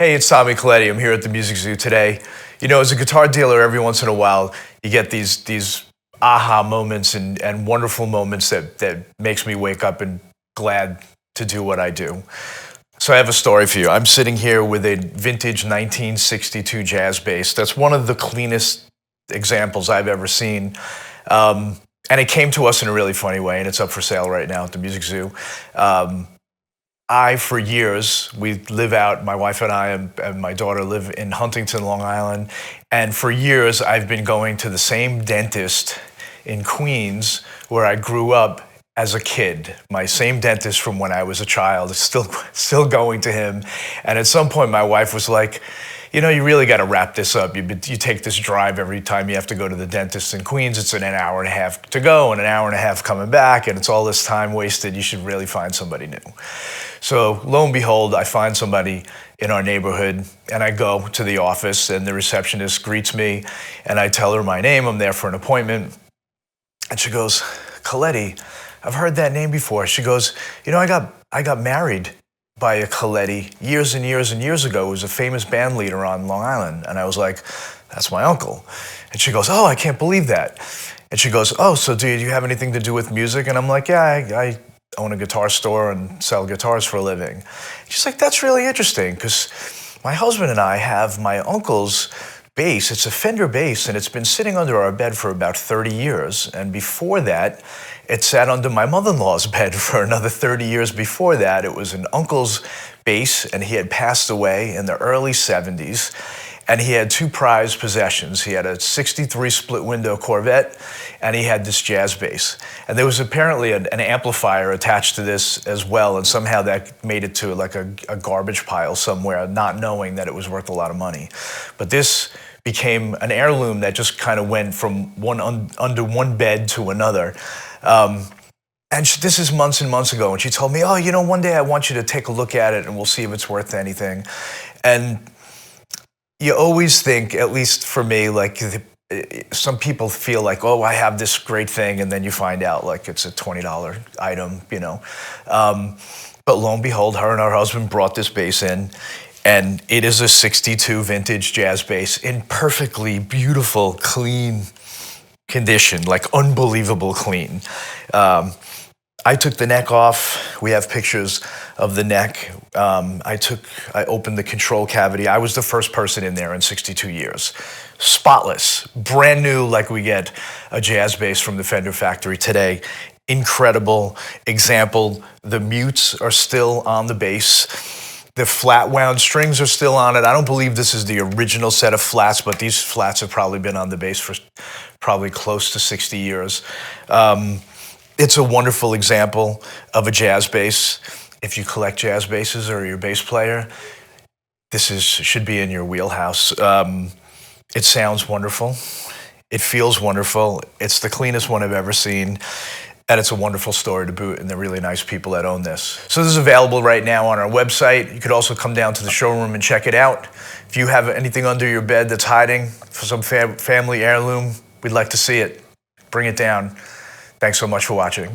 Hey, it's Tommy Colletti. I'm here at the Music Zoo today. You know, as a guitar dealer, every once in a while, you get these aha moments and wonderful moments that makes me wake up and glad to do what I do. So I have a story for you. I'm sitting here with a vintage 1962 jazz bass. That's one of the cleanest examples I've ever seen. And it came to us in a really funny way, and it's up for sale right now at the Music Zoo. For years, my wife and I and my daughter live in Huntington, Long Island. And for years, I've been going to the same dentist in Queens where I grew up as a kid. My same dentist from when I was a child, still going to him. And at some point, my wife was like, you know, you really got to wrap this up. You take this drive every time you have to go to the dentist in Queens. It's an hour and a half to go and an hour and a half coming back, and it's all this time wasted. You should really find somebody new. So lo and behold, I find somebody in our neighborhood, and I go to the office, and the receptionist greets me, and I tell her my name. I'm there for an appointment. And she goes, Colletti, I've heard that name before. She goes, you know, I got married by a Colletti years and years and years ago, who was a famous band leader on Long Island. And I was like, that's my uncle. And she goes, oh, I can't believe that. And she goes, oh, so do you have anything to do with music? And I'm like, yeah, I own a guitar store and sell guitars for a living. She's like, that's really interesting, because my husband and I have my uncle's bass. It's a Fender bass, and it's been sitting under our bed for about 30 years. And before that, it sat under my mother-in-law's bed for another 30 years before that. It was an uncle's bass, and he had passed away in the early 70s. And he had two prized possessions. He had a 63 split-window Corvette, and he had this jazz bass. And there was apparently an amplifier attached to this as well, and somehow that made it to like a garbage pile somewhere, not knowing that it was worth a lot of money. But this became an heirloom that just kind of went from under one bed to another. This is months and months ago, and she told me, oh, you know, one day I want you to take a look at it, and we'll see if it's worth anything. And you always think, at least for me, like some people feel like, oh, I have this great thing, and then you find out like it's a $20 item, you know. But lo and behold, her and her husband brought this bass in, and it is a 62 vintage jazz bass in perfectly beautiful, clean condition, like unbelievable clean. I took the neck off. We have pictures of the neck. I opened the control cavity. I was the first person in there in 62 years. Spotless, brand new, like we get a jazz bass from the Fender factory today. Incredible example. The mutes are still on the bass. The flat wound strings are still on it. I don't believe this is the original set of flats, but these flats have probably been on the bass for probably close to 60 years. It's a wonderful example of a jazz bass. If you collect jazz basses or you're a bass player, should be in your wheelhouse. It sounds wonderful. It feels wonderful. It's the cleanest one I've ever seen. And it's a wonderful story to boot, and they're really nice people that own this. So this is available right now on our website. You could also come down to the showroom and check it out. If you have anything under your bed that's hiding for some family heirloom, we'd like to see it. Bring it down. Thanks so much for watching.